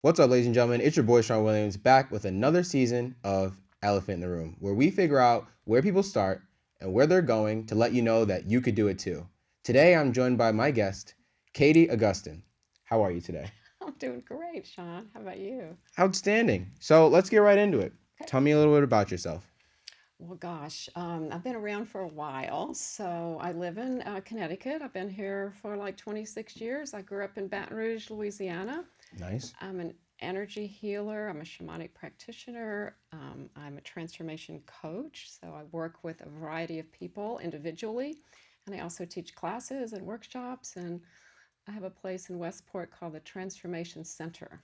What's up, ladies and gentlemen? It's your boy Sean Williams back with another season of Elephant in the Room, where we figure out where people start and where they're going to let you know that you could do it too. Today, I'm joined by my guest, Katie Augustyn. How are you today? I'm doing great, Sean. How about you? Outstanding. So let's get right into it. Okay. Tell me a little bit about yourself. Well, gosh, I've been around for a while. So I live in Connecticut. I've been here for like 26 years. I grew up in Baton Rouge, Louisiana. Nice. I'm an energy healer. I'm a shamanic practitioner. I'm a transformation coach. So I work with a variety of people individually. And I also teach classes and workshops. And I have a place in Westport called the Transformation Center.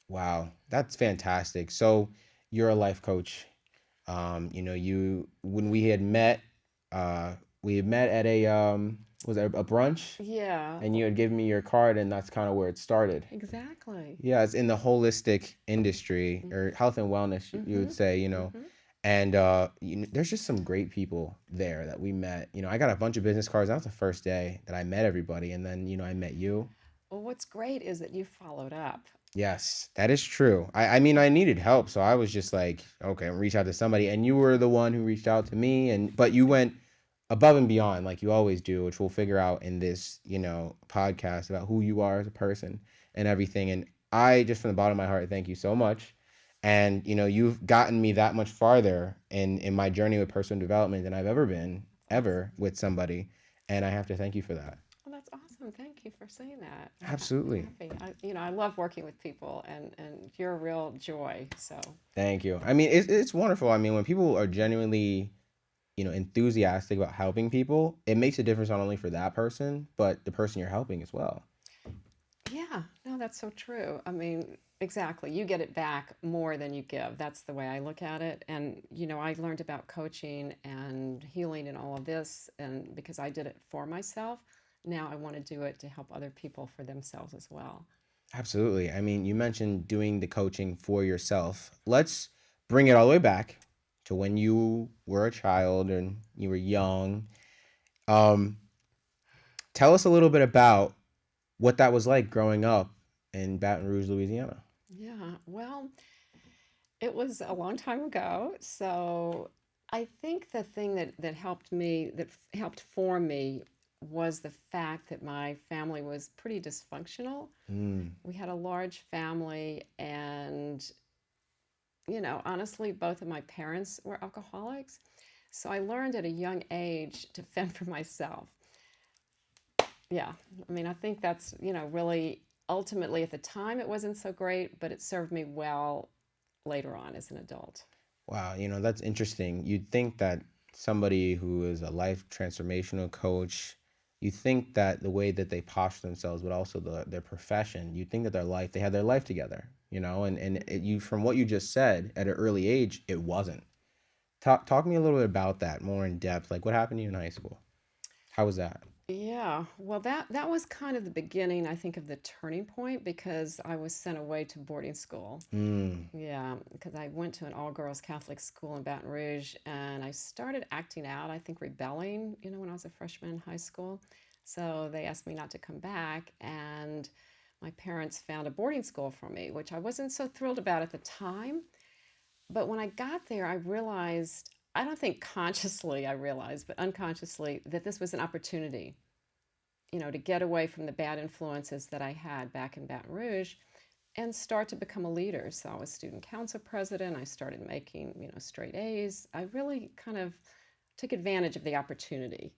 Wow, that's fantastic. So you're a life coach. You when we had met at a was it a brunch, Yeah, and you had given me your card, and that's kind of where it started. exactly. Yeah, it's in the holistic industry or health and wellness, you Mm-hmm. would say, Mm-hmm. and there's just some great people there that we met. I got a bunch of business cards. That was the first day that I met everybody, and then I met you. Well, what's great is that you followed up. Yes, that is true. I mean, I needed help, so I was just like, okay, reach out to somebody, and you were the one who reached out to me, and but you went above and beyond like you always do, which we'll figure out in this, podcast about who you are as a person and everything. And I just from the bottom of my heart thank you so much. And you've gotten me that much farther in my journey with personal development than I've ever been That's awesome. ever with somebody, and I have to thank you for that. Well, that's awesome. Thank you for saying that. I'm Absolutely. happy. I love working with people, and you're a real joy. So, Thank you. I mean, it's wonderful. I mean, when people are genuinely enthusiastic about helping people, it makes a difference not only for that person, but the person you're helping as well. yeah, no, that's so true. I mean, exactly. You get it back more than you give. That's the way I look at it. And, I learned about coaching and healing and all of this, and because I did it for myself, now I want to do it to help other people for themselves as well. Absolutely. I mean, you mentioned doing the coaching for yourself. Let's bring it all the way back to when you were a child and you were young. Um, Tell us a little bit about what that was like growing up in Baton Rouge, Louisiana. Yeah, well, it was a long time ago. So I think the thing that helped me, helped form me, was the fact that my family was pretty dysfunctional. Mm, We had a large family, and, honestly, both of my parents were alcoholics. So I learned at a young age to fend for myself. Yeah, I mean, I think that's, really ultimately at the time it wasn't so great, but it served me well later on as an adult. wow, that's interesting. You'd think that somebody who is a life transformational coach, you think that the way that they posture themselves, but also their profession, you think that they had their life together, you from what you just said at an early age, it wasn't. Talk me a little bit about that more in depth. Like what happened to you in high school? How was that? Yeah, well, that was kind of the beginning, I think, of the turning point because I was sent away to boarding school. Mm, Yeah, because I went to an all-girls Catholic school in Baton Rouge, and I started acting out, I think rebelling, when I was a freshman in high school. So they asked me not to come back, and my parents found a boarding school for me, which I wasn't so thrilled about at the time. But when I got there, I realized, I don't think consciously I realized, but unconsciously, that this was an opportunity, to get away from the bad influences that I had back in Baton Rouge and start to become a leader. So I was student council president. I started making, straight A's. I really kind of took advantage of the opportunity.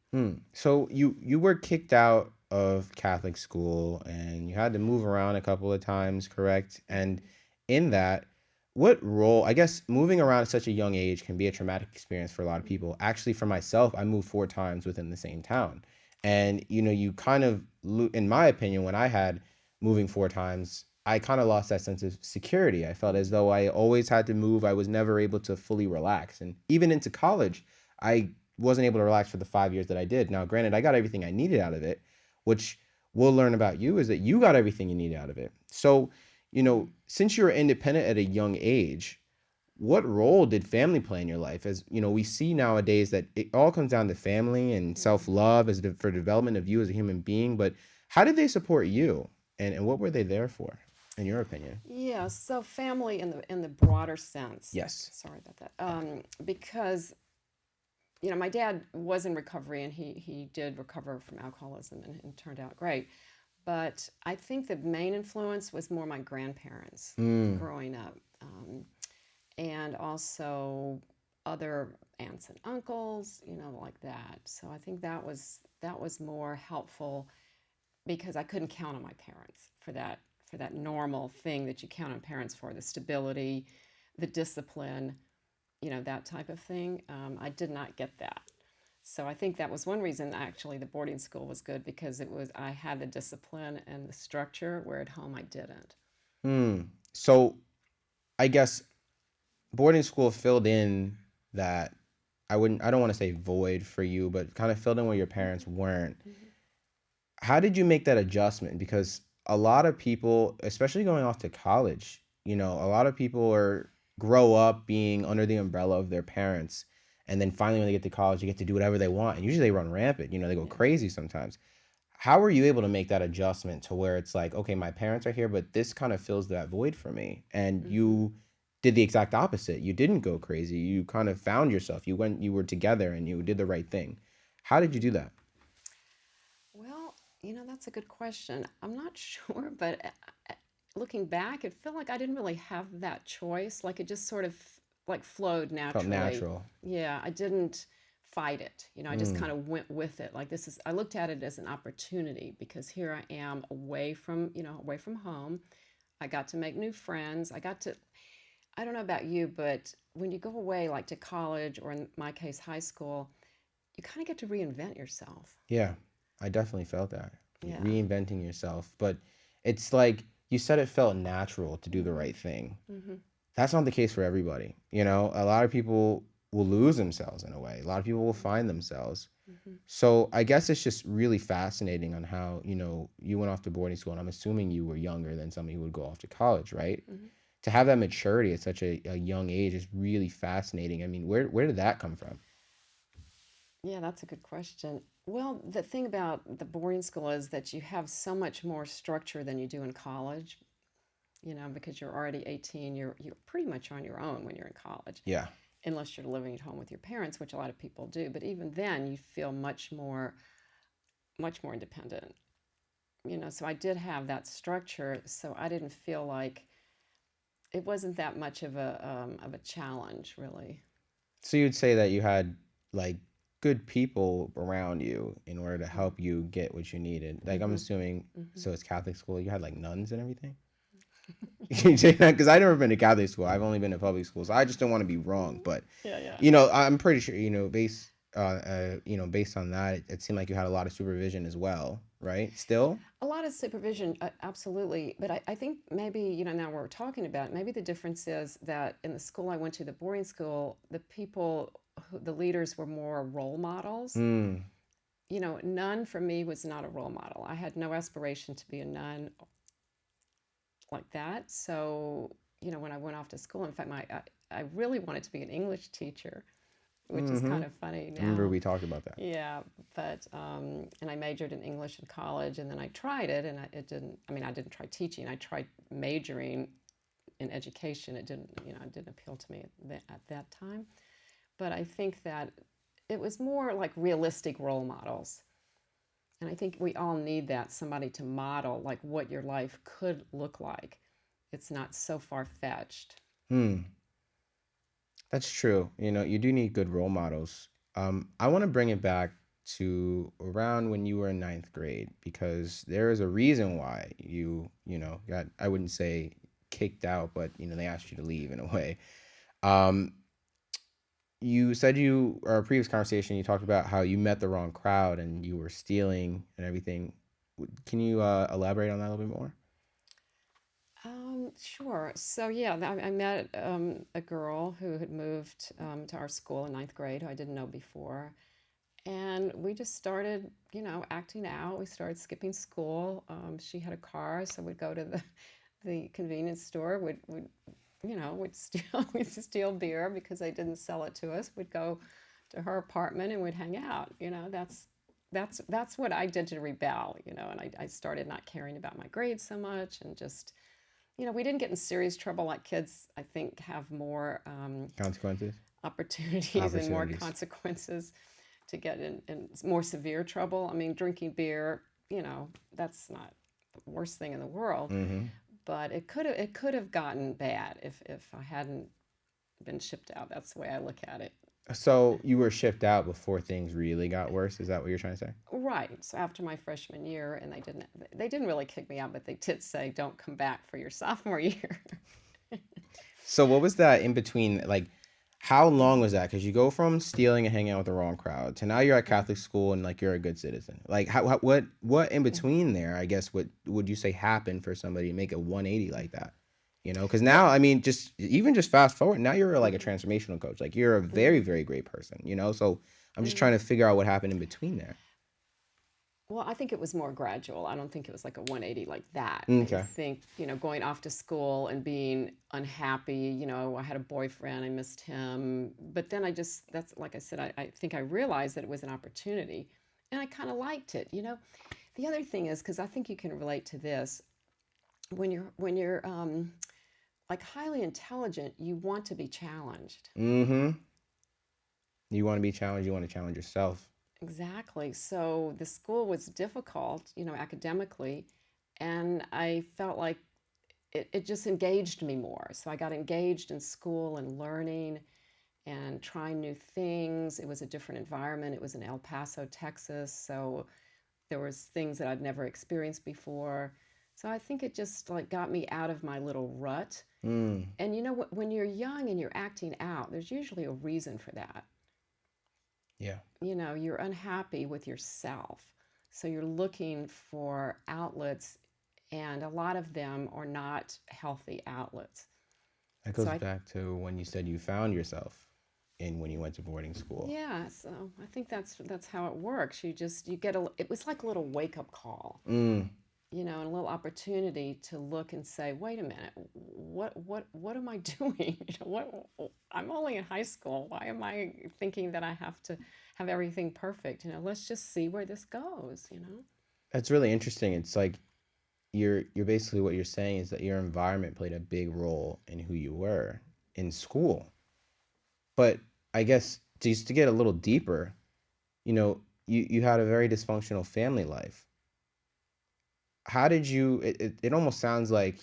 so you were kicked out of Catholic school and you had to move around a couple of times, correct? And in that, what role, I guess moving around at such a young age can be a traumatic experience for a lot of people. Actually, for myself, I moved 4 times within the same town. And you kind of in my opinion, when I had moving 4 times, I kind of lost that sense of security. I felt as though I always had to move. I was never able to fully relax. And even into college, I wasn't able to relax for the 5 years that I did. Now, granted, I got everything I needed out of it, which we'll learn about you is that you got everything you needed out of it. So, since you were independent at a young age, what role did family play in your life? As we see nowadays that it all comes down to family and self love for development of you as a human being. But how did they support you, and what were they there for in your opinion? Yeah, so family in the broader sense. Yes. Sorry about that. Because my dad was in recovery, and he did recover from alcoholism, and turned out great. But I think the main influence was more my grandparents Mm, growing up, and also other aunts and uncles, like that. So I think that was more helpful because I couldn't count on my parents for that normal thing that you count on parents for, the stability, the discipline, that type of thing. I did not get that. So I think that was one reason actually the boarding school was good, because I had the discipline and the structure, where at home I didn't. mm. So I guess boarding school filled in that I don't want to say void for you, but kind of filled in where your parents Mm-hmm. weren't. Mm-hmm. How did you make that adjustment? Because a lot of people, especially going off to college, a lot of people are grow up being under the umbrella of their parents, and then finally when they get to college, they get to do whatever they want, and usually they run rampant. They go Yeah. crazy sometimes. How were you able to make that adjustment to where it's like, okay, my parents are here, but this kind of fills that void for me? And Mm-hmm. you did the exact opposite. You didn't go crazy. You kind of found yourself. You were together and you did the right thing. How did you Mm-hmm. do that? Well, that's a good question. I'm not sure, but looking back, it felt like I didn't really have that choice. Like it just sort of like flowed Felt naturally. natural. Yeah, I didn't fight it. I just Mm, kind of went with it. Like I looked at it as an opportunity, because here I am away from home. I got to make new friends. I don't know about you, but when you go away, like to college, or in my case, high school, you kind of get to reinvent yourself. yeah, I definitely felt that. Yeah. Reinventing yourself. But it's like you said it felt natural to do the Mm-hmm. right thing. Mm-hmm. That's not the case for everybody. A lot of people will lose themselves in a way. A lot of people will find themselves. Mm-hmm. So I guess it's just really fascinating on how, you went off to boarding school, and I'm assuming you were younger than somebody who would go off to college, right? Mm-hmm. To have that maturity at such a young age is really fascinating. I mean, where did that come from? Yeah, that's a good question. Well, the thing about the boarding school is that you have so much more structure than you do in college, because you're already 18, you're pretty much on your own when you're in college, Yeah. unless you're living at home with your parents, which a lot of people do. But even then, you feel much more independent. So I did have that structure, so I didn't feel like it wasn't that much of a challenge, really. So you'd say that you had like good people around you in order to help you get what you needed. Like I'm Mm-hmm. assuming, Mm-hmm. so it's Catholic school. You had like nuns and everything. You say that because I've never been to Catholic school. I've only been to public schools. I just don't want to be wrong, but Yeah, yeah. I'm pretty sure based on that, it seemed like you had a lot of supervision as well, right? Still. A lot of supervision, absolutely. But I think maybe, now we're talking about it, maybe the difference is that in the school I went to, the boarding school, the leaders were more role models. Mm, Nun for me was not a role model. I had no aspiration to be a nun like that. So, when I went off to school, in fact, I really wanted to be an English teacher, which is mm-hmm. kind of funny I remember now. we talked about that. Yeah, but and I majored in English in college, and then I tried it, and it didn't. I mean, I didn't try teaching. I tried majoring in education. It didn't appeal to me at that time. But I think that it was more like realistic role models, and I think we all need that, somebody to model like what your life could look like. It's not so far fetched. Hmm. That's true. You do need good role models. I want to bring it back to around when you were in ninth grade because there is a reason why got, I wouldn't say kicked out, but they asked you to leave in a way. Um, you said our previous conversation, you talked about how you met the wrong crowd and you were stealing and everything. Can you elaborate on that a little bit more? Sure. So yeah, I met a girl who had moved to our school in ninth grade, who I didn't know before, and we just started, acting out. We started skipping school. She had a car, so we'd go to the convenience store. We'd steal we'd steal beer because they didn't sell it to us. We'd go to her apartment and we'd hang out. That's what I did to rebel. And I started not caring about my grades so much, and just we didn't get in serious trouble like kids, I think, have more Consequences, opportunities and more opportunities. consequences to get in more severe trouble. I mean, drinking beer, that's not the worst thing in the world, Mm-hmm. but it could have gotten bad if I hadn't been shipped out. That's the way I look at it. So you were shipped out before things really got worse. Is that what you're trying to say? Right. So after my freshman year, and they didn't really kick me out, but they did say don't come back for your sophomore year. So what was that in between? Like, how long was that? Because you go from stealing and hanging out with the wrong crowd to now you're at Catholic school and like you're a good citizen. Like, what in between there? I guess what would you say happened for somebody to make a 180 like that? Because Well, now I mean, just fast forward. Now you're like a mhm, transformational coach. Like you're a very mhm, very great person. So I'm just trying mhm. to figure out what happened in between there. Well, I think it was more gradual. I don't think it was like a 180 like that. I Okay. think, going off to school and being unhappy, I had a boyfriend, I missed him. But then that's like I said, I think I realized that it was an opportunity and I kind of liked it. The other thing is, because I think you can relate to this, when you're like highly intelligent, you want to be challenged. Mm-hmm. You want to be challenged. You want to challenge yourself. Exactly. So the school was difficult, academically, and I felt like it just engaged me more. So I got engaged in school and learning and trying new things. It was a different environment. It was in El Paso, Texas, so there was things that I'd never experienced before. So I think it just like got me out of my little rut. Mm. And when you're young and you're acting out, there's usually a reason for that. Yeah. You're unhappy with yourself. So you're looking for outlets, and a lot of them are not healthy outlets. That So goes I, back to when you said you found yourself in when you went to boarding school. yeah, so I think that's how it works. You get it was like a little wake up call, Mm. and a little opportunity to look and say, wait a minute, what am I doing? I'm only in high school. Why am I thinking that I have to have everything perfect? Let's just see where this goes. That's really interesting. It's like you're basically what you're saying is that your environment played a big role in who you were in school. But I guess just to get a little deeper, you had a very dysfunctional family life. How did it almost sounds like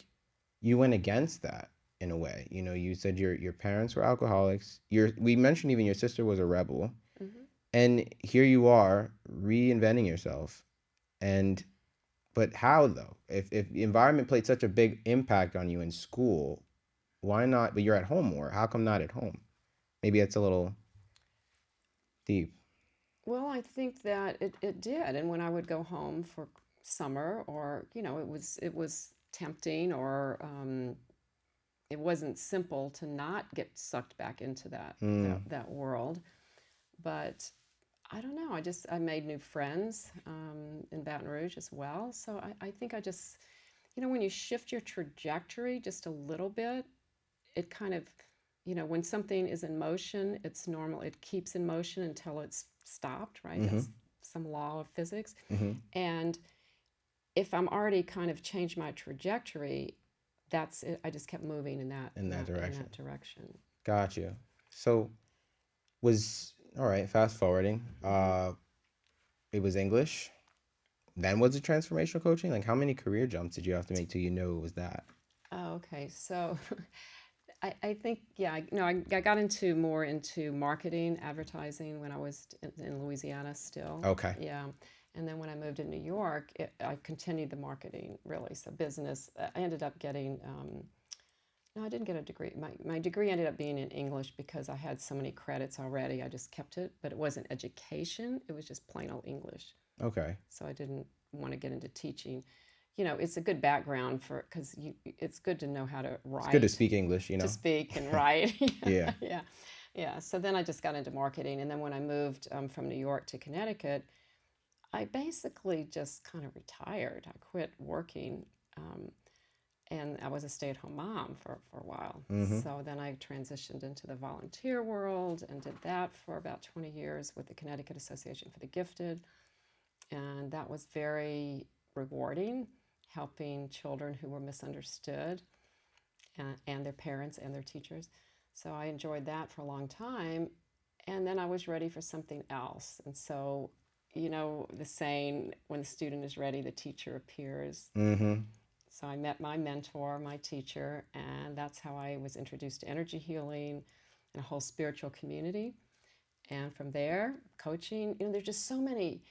you went against that in a way. You said your parents were alcoholics. We mentioned even your sister was a rebel. Hmm. And here you are reinventing yourself. And but how though? If the environment played such a big impact on you in school, why not? But you're at home more. How come not at home? Maybe it's a little deep. Well, I think that it did. And when I would go home for summer, or it was tempting, or it wasn't simple to not get sucked back into that that Mm, that world. But I don't know. I made new friends in Baton Rouge as well. So I think I just, when you shift your trajectory just a little bit, it kind of, when something is in motion, it's normal. It keeps in motion until it's stopped, right? mm-hmm, That's some law of physics. mm-hmm. And if I'm already kind of changed my trajectory, that's it. I just kept moving in that In in that that in direction. that direction. Got you. So was all right. Fast forwarding. Hmm. It was English. Then was it transformational coaching? Like how many career jumps did you have to make till you knew it was that? Oh, okay. So I think, yeah, I got more into marketing, advertising when I was in Louisiana still. Okay. Yeah. And then when I moved to New York, I continued the marketing really. So business, I ended up getting, no, I didn't get a degree. My degree ended up being in English because I had so many credits already. I just kept it, but it wasn't education. It was just plain old English. Okay. So I didn't want to get into teaching. It's a good background because it's good to know how to It's good to write, speak English, to speak and write. Yeah. Yeah, yeah. So then I just got into marketing, and then when I moved from New York to Connecticut, I basically just kind of retired. I quit working, um, and I was a stay-at-home mom for a while. Mm-hmm. So then I transitioned into the volunteer world and did that for about 20 years with the Connecticut Association for the Gifted, and that was very rewarding, helping children who were misunderstood. and their parents and their teachers. So I enjoyed that for a long time. And then I was ready for something else. And so, the saying, when the student is ready, the teacher appears. Mm-hmm. So I met my mentor, my teacher, and that's how I was introduced to energy healing and a whole spiritual community. And from there, coaching, there's just so many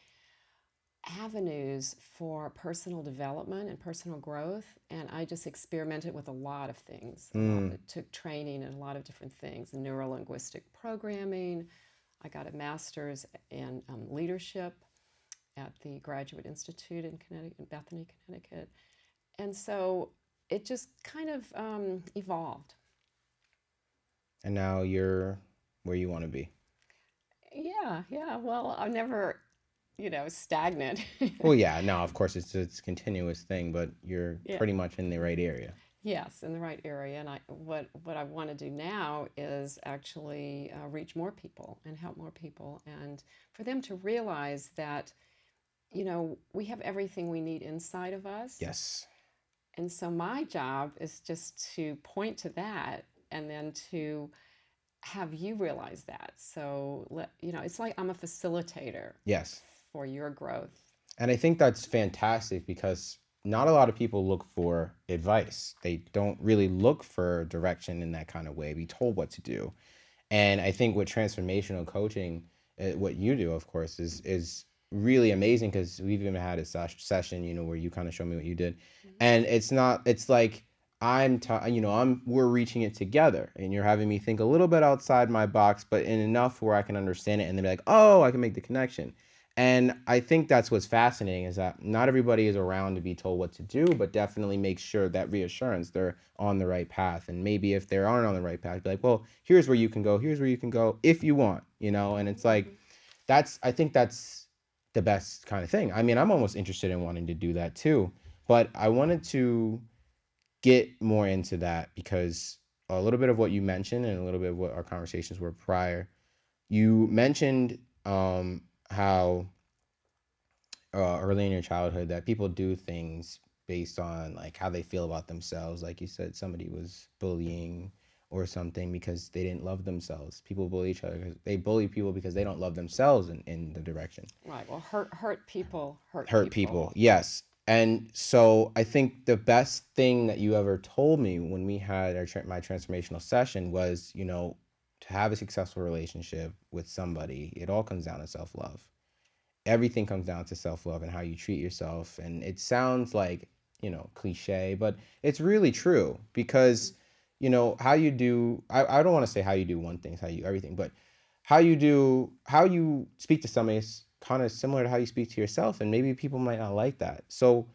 avenues for personal development and personal growth. And I just experimented with a lot of things. Mm. It took training in a lot of different things, neuro linguistic programming. I got a master's in leadership at the Graduate Institute in Connecticut, in Bethany, Connecticut. And so it just kind of evolved. And now you're where you want to be. Yeah, yeah. Well, I'm never, stagnant. Well, yeah, no, of course it's a continuous thing, but you're Yeah. pretty much in the right area. Yes, in the right area. And what I want to do now is actually reach more people and help more people, and for them to realize that, we have everything we need inside of us. Yes. And so my job is just to point to that and then to have you realize that. So, it's like I'm a facilitator Yes. for your growth. And I think that's fantastic because not a lot of people look for advice. They don't really look for direction in that kind of way, be told what to do. And I think with transformational coaching, what you do, of course, is really amazing because we've even had a session, where you kind of show me what you did, and it's not, it's like we're reaching it together, and you're having me think a little bit outside my box, but in enough where I can understand it, and then be like, oh, I can make the connection. And I think that's what's fascinating is that not everybody is around to be told what to do, but definitely make sure that reassurance they're on the right path. And maybe if they aren't on the right path, be like, well, here's where you can go, here's where you can go if you want. And it's like, I think that's the best kind of thing. I mean, I'm almost interested in wanting to do that too, but I wanted to get more into that because a little bit of what you mentioned and a little bit of what our conversations were prior, you mentioned how early in your childhood that people do things based on like how they feel about themselves. Like you said, somebody was bullying or something because they didn't love themselves. People bully each other. They bully people because they don't love themselves in the direction. Right. Well, hurt people hurt Hurt people. people. Yes. And so I think the best thing that you ever told me when we had my transformational session was, to have a successful relationship with somebody, it all comes down to self-love. Everything comes down to self-love and how you treat yourself. And it sounds like, cliche, but it's really true because, how you do, I don't want to say how you do one thing is how you do everything, but how you speak to somebody is kind of similar to how you speak to yourself. And maybe people might not like that. So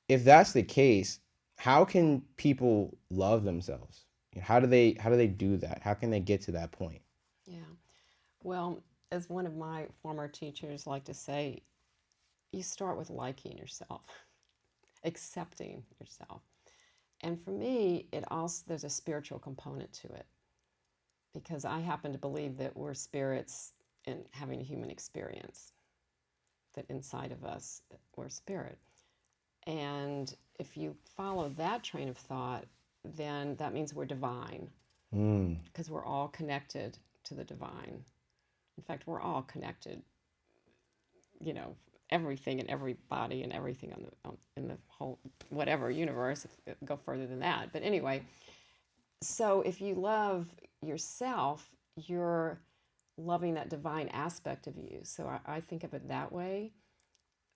if that's the case, how can people love themselves? How do they do that? How can they get to that point? Yeah. Well, as one of my former teachers like to say, you start with liking yourself, accepting yourself. And for me, it also there's a spiritual component to it because I happen to believe that we're spirits in having a human experience, that inside of us we're spirit. And if you follow that train of thought, then that means we're divine Mm, because we're all connected to the divine. In fact, we're all connected, you know, everything and everybody and everything in the whole whatever universe. Go further than that, but anyway. So if you love yourself, you're loving that divine aspect of you. So I think of it that way.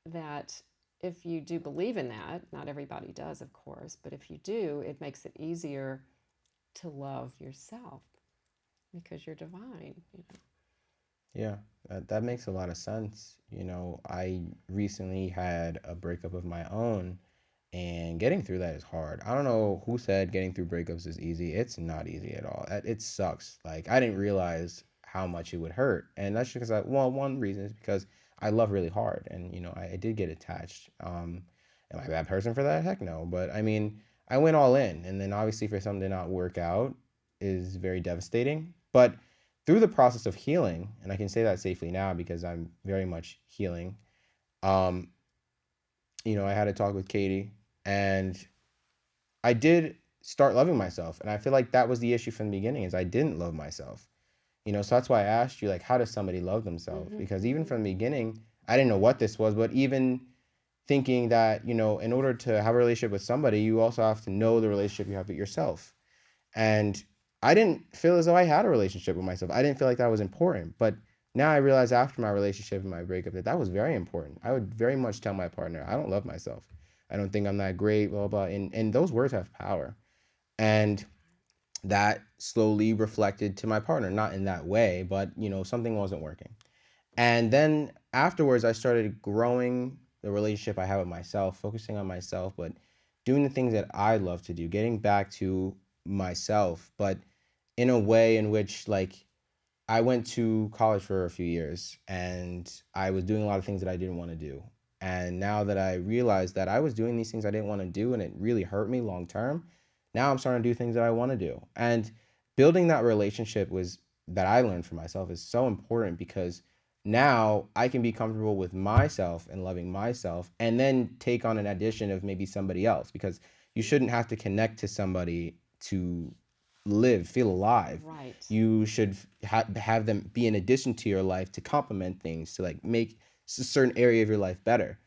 That if you do believe in that, not everybody does, of course, but if you do, it makes it easier to love yourself because you're divine. yeah, that makes a lot of sense. I recently had a breakup of my own, and getting through that is hard. I don't know who said getting through breakups is easy. It's not easy at all. It sucks. Like, I didn't realize how much it would hurt. And that's because one reason is because I love really hard, and I did get attached. Am I a bad person for that? Heck no. But I mean, I went all in, and then obviously for something to not work out is very devastating. But through the process of healing, and I can say that safely now because I'm very much healing. I had a talk with Katie, and I did start loving myself. And I feel like that was the issue from the beginning, is I didn't love myself. So that's why I asked you, like, how does somebody love themselves? Hmm. Because even Hmm. from the beginning, I didn't know what this was, but even thinking that, in order to have a relationship with somebody, you also have to know the relationship you have with yourself. And I didn't feel as though I had a relationship with myself. I didn't feel like that was important. But now I realize after my relationship and my breakup that that was very important. I would very much tell my partner, I don't love myself. I don't think I'm that great, blah, blah. And those words have power. And that slowly reflected to my partner, not in that way, but, something wasn't working. And then afterwards, I started growing the relationship I have with myself, focusing on myself, but doing the things that I love to do, getting back to myself, but in a way in which, like, I went to college for a few years and I was doing a lot of things that I didn't want to do. And now that I realized that I was doing these things I didn't want to do and it really hurt me long term, now I'm starting to do things that I want to do. And building that relationship was that I learned for myself is so important, because now I can be comfortable with myself and loving myself and then take on an addition of maybe somebody else, because you shouldn't have to connect to somebody to live, feel alive. Right. You should have them be an addition to your life to complement things, to like make a certain area of your life better.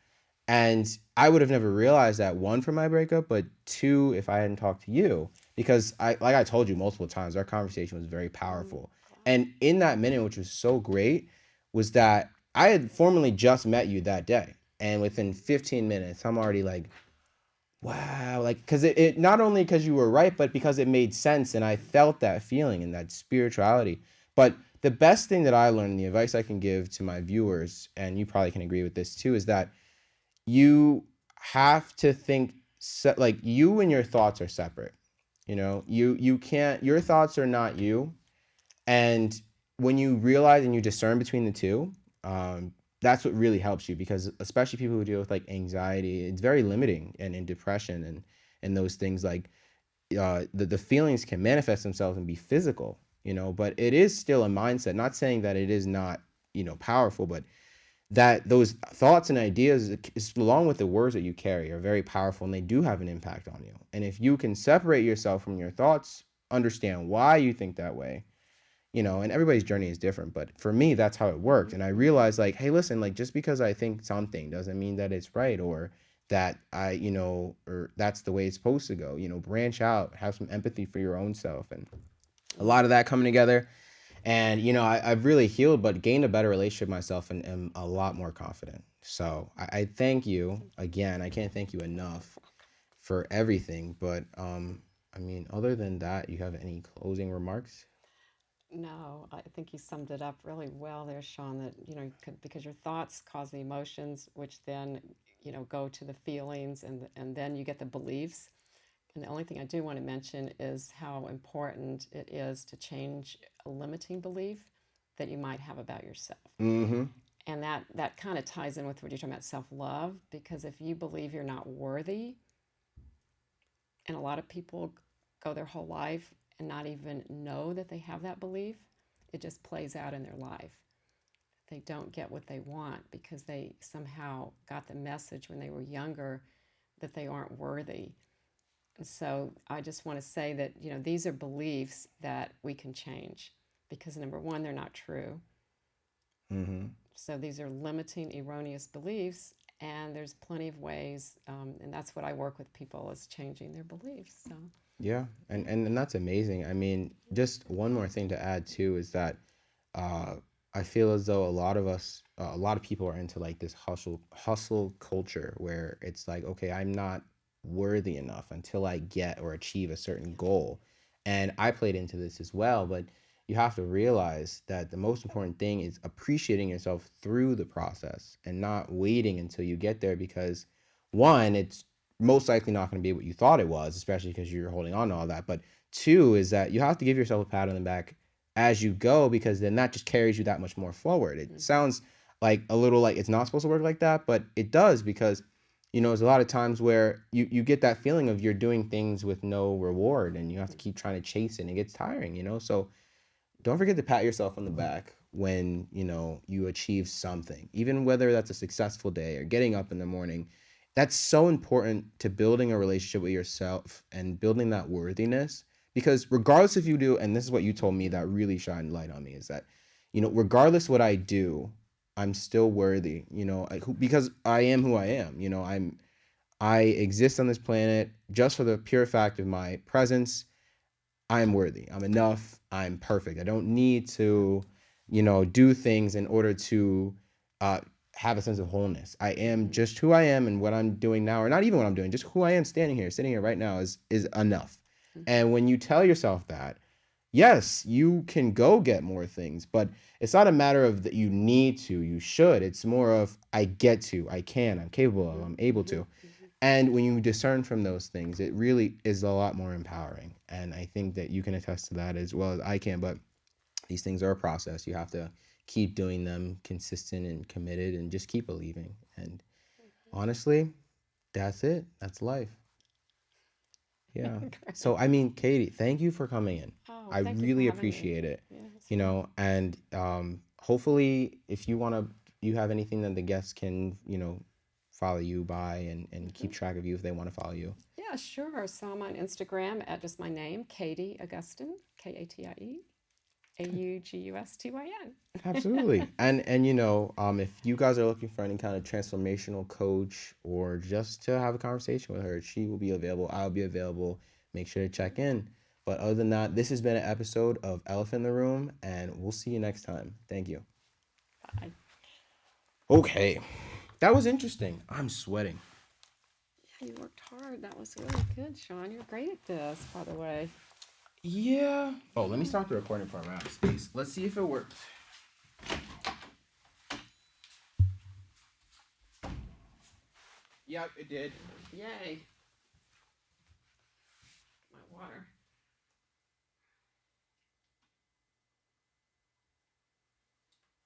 And I would have never realized that, one, from my breakup, but two, if I hadn't talked to you, because like I told you multiple times, our conversation was very Mm, powerful. glad. And in that minute, which was so great, was that I had formally just met you that day. And within 15 minutes, I'm already like, wow, like, because it not only because you were right, but because it made sense and I felt that feeling and that spirituality. But the best thing that I learned, and the advice I can give to my viewers, and you probably can agree with this too, is that you have to think like, you and your thoughts are separate. You can't, your thoughts are not you. And when you realize and you discern between the two, that's what really helps you, because especially people who deal with like anxiety, it's very limiting, and in depression and those things, like, the feelings can manifest themselves and be physical, but it is still a mindset. Not saying that it is not, powerful, but that those thoughts and ideas, along with the words that you carry, are very powerful, and they do have an impact on you. And if you can separate yourself from your thoughts, understand why you think that way, and everybody's journey is different, but for me, that's how it worked. And I Hmm. realized, like, hey, listen, like, just because I think something doesn't mean that it's right, or that or that's the way it's supposed to go. Branch out, have some empathy for your own self, and a lot of Hmm. that coming together. And I've really healed, but gained a better relationship with myself, and am a lot more confident. So I thank you again. I can't thank you enough for everything. But I mean, other than that, you have any closing remarks? No, I think you summed it up really well there, Shaun, that, you could, because your thoughts cause the emotions, which then, go to the feelings, and then you get the beliefs. And the only thing I do want to mention is how important it is to change a limiting belief that you might have about yourself. Mm-hmm. And that kind of ties in with what you're talking about, self-love, because if you believe you're not worthy, and a lot of people go their whole life and not even know that they have that belief, it just plays out in their life. They don't get what they want because they somehow got the message when they were younger that they aren't worthy. And so I just want to say that, these are beliefs that we can change, because number one, they're not true. Mm-hmm. So these are limiting, erroneous beliefs, and there's plenty of ways, and that's what I work with people, is changing their beliefs. So Yeah, and, yeah. and that's amazing. I mean, just one more thing to add too is that uh, I feel as though a lot of people are into like this hustle culture, where it's like, okay, I'm not worthy enough until I get or achieve a certain Yeah. goal. And I played into this as well, but you have to realize that the most important thing is appreciating yourself through the process and not waiting until you get there, because one, it's most likely not going to be what you thought it was, especially because you're holding on to all that. But two is that you have to give yourself a pat on the back as you go, because then that just carries you that much more forward. It Mm-hmm. sounds like a little like it's not supposed to work like that, but it does, because there's a lot of times where you get that feeling of you're doing things with no reward, and you have to keep trying to chase it, and it gets tiring. So don't forget to pat yourself on the back when you achieve something, even whether that's a successful day or getting up in the morning. that's so important to building a relationship with yourself and building that worthiness. Because regardless if you do, and this is what you told me that really shined light on me, is that, regardless what I do, I'm still worthy, because I am who I am. I exist on this planet just for the pure fact of my presence. I am worthy. I'm enough. I'm perfect. I don't need to, do things in order to uh, have a sense of wholeness. I am Mm-hmm. just who I am, and what I'm doing now, or not even what I'm doing, just who I am sitting here right now is enough. Mm-hmm. And when you tell yourself that, yes, you can go get more things, but it's not a matter of that you need to, you should. It's more of I get to, I can, I'm capable of, I'm able Mm-hmm. to. Mm-hmm. And when you discern from those things, it really is a lot more empowering. And I think that you can attest to that as well as I can. But these things are a process. You have to keep doing them consistent and committed and just keep believing. And honestly, that's it. That's life. Yeah. So, Great. I mean, Katie, thank you for coming in. Oh, I thank you for really having me. appreciate it. Yeah, it's fun. And hopefully, if you have anything that the guests can, follow you by and Mm-hmm. keep track of you if they want to follow you. Yeah, sure. So I'm on Instagram at just my name, Katie Augustyn, Katie Augustyn. Absolutely. And if you guys are looking for any kind of transformational coach or just to have a conversation with her, she will be available. I'll be available. Make sure to check in. But other than that, this has been an episode of Elephant in the Room, and we'll see you next time. Thank you. Bye. Okay. That was interesting. I'm sweating. Yeah, you worked hard. That was really good, Shaun. You're great at this, by the way. Yeah. Oh, let me Yeah. start the recording for around space. Let's see if it worked. Yep, it did. Yay. My water.